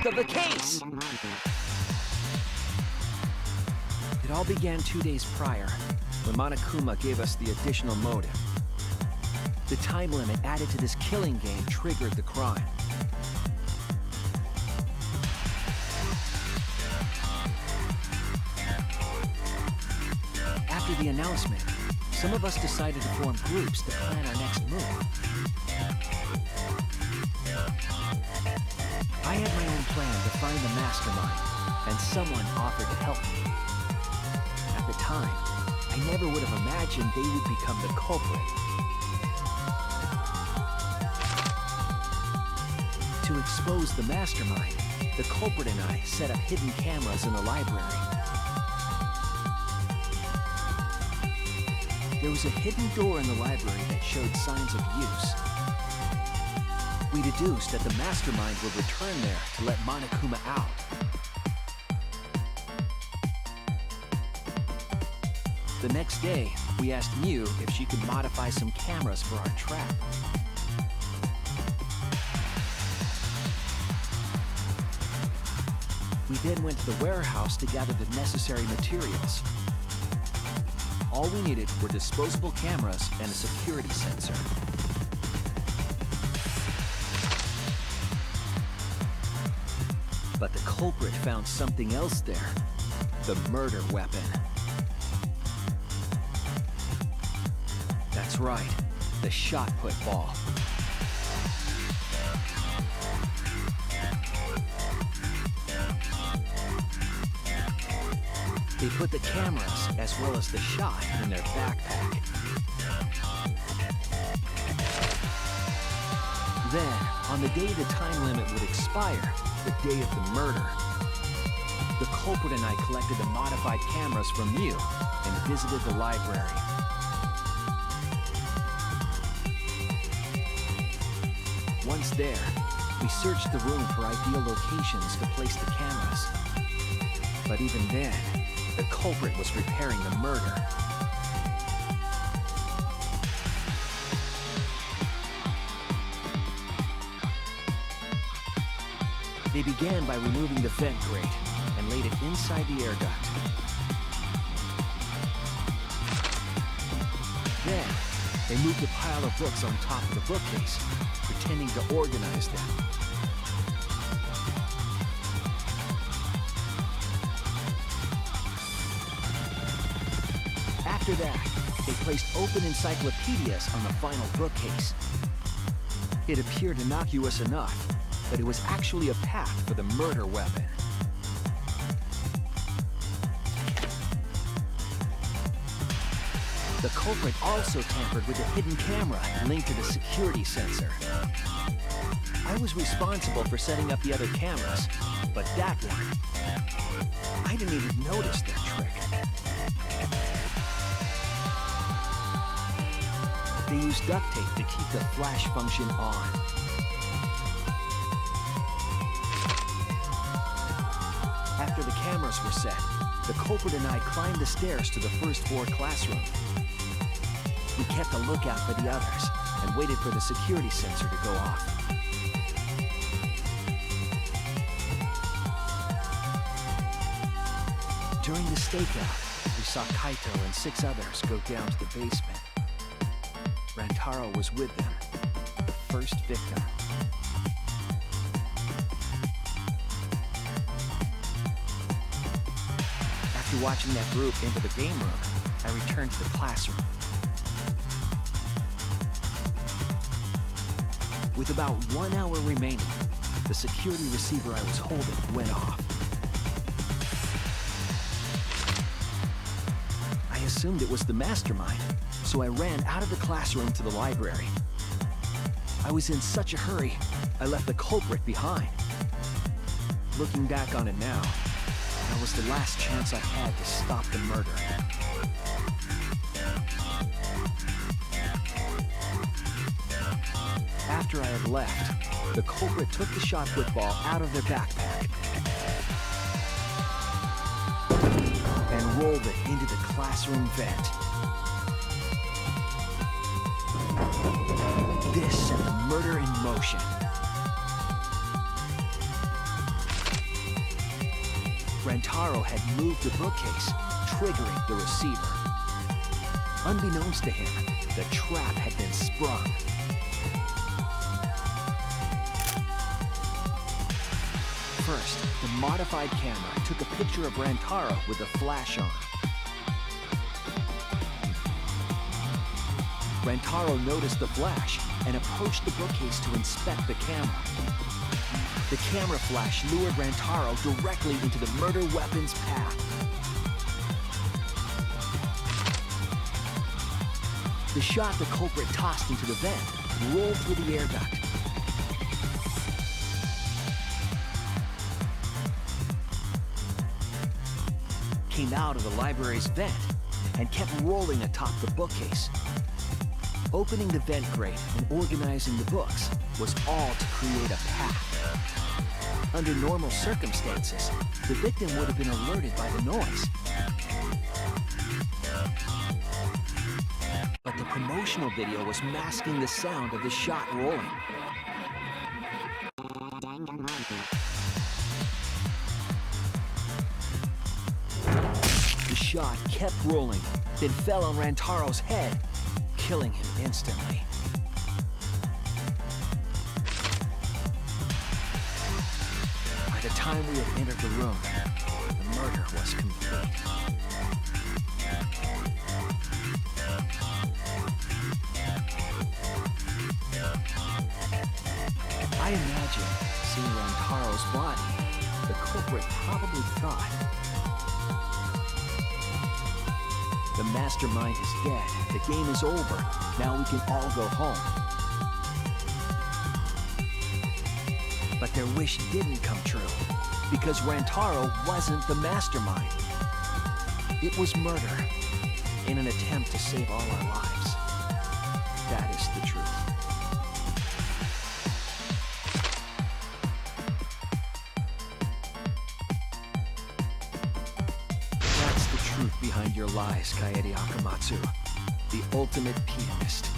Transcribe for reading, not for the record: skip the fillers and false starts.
truth of the case! It all began 2 days prior, when Monokuma gave us the additional motive. The time limit added to this killing game triggered the crime. After the announcement, some of us decided to form groups to plan our next move. I had my own plan to find the mastermind, and someone offered to help me. At the time, I never would have imagined they would become the culprit. To expose the mastermind, the culprit and I set up hidden cameras in the library. There was a hidden door in the library that showed signs of use. We deduced that the mastermind would return there to let Monokuma out. The next day, we asked Miu if she could modify some cameras for our trap. We then went to the warehouse to gather the necessary materials. All we needed were disposable cameras and a security sensor. But the culprit found something else there. The murder weapon. That's right, the shot-put ball. They put the cameras, as well as the shot, in their backpack. Then, on the day the time limit would expire, the day of the murder, the culprit and I collected the modified cameras from Miu and visited the library. Once there, we searched the room for ideal locations to place the cameras. But even then, the culprit was preparing the murder. They began by removing the vent grate and laid it inside the air duct. Then, they moved a pile of books on top of the bookcase, pretending to organize them. After that, they placed open encyclopedias on the final bookcase. It appeared innocuous enough, but it was actually a path for the murder weapon. The culprit also tampered with a hidden camera linked to the security sensor. I was responsible for setting up the other cameras, but that one, I didn't even notice their trick. They used duct tape to keep the flash function on. After the cameras were set, the culprit and I climbed the stairs to the first floor classroom. We kept a lookout for the others and waited for the security sensor to go off. During the stakeout, we saw Kaito and 6 others go down to the basement. Rantaro was with them, the first victim. After watching that group into the game room, I returned to the classroom. With about 1 hour remaining, the security receiver I was holding went off. I assumed it was the mastermind, so I ran out of the classroom to the library. I was in such a hurry, I left the culprit behind. Looking back on it now, that was the last chance I had to stop the murder. After I had left, the culprit took the shot put ball out of their backpack and rolled it into the classroom vent. This set the murder in motion. Rantaro had moved the bookcase, triggering the receiver. Unbeknownst to him, the trap had been sprung. First, the modified camera took a picture of Rantaro with the flash on. Rantaro noticed the flash and approached the bookcase to inspect the camera. The camera flash lured Rantaro directly into the murder weapon's path. The shot the culprit tossed into the vent rolled through the air duct. Came out of the library's vent and kept rolling atop the bookcase. Opening the vent grate and organizing the books was all to create a path. Under normal circumstances, the victim would have been alerted by the noise. But the promotional video was masking the sound of the shot rolling. The shot kept rolling, then fell on Rantaro's head, killing him instantly. By the time we had entered the room, the murder was complete. I imagine, seeing Rantaro's body, the culprit probably thought, the mastermind is dead, the game is over, now we can all go home. But their wish didn't come true, because Rantaro wasn't the mastermind. It was murder, in an attempt to save all our lives. That is the truth. That's the truth behind your lies, Kaede Akamatsu, the ultimate pianist.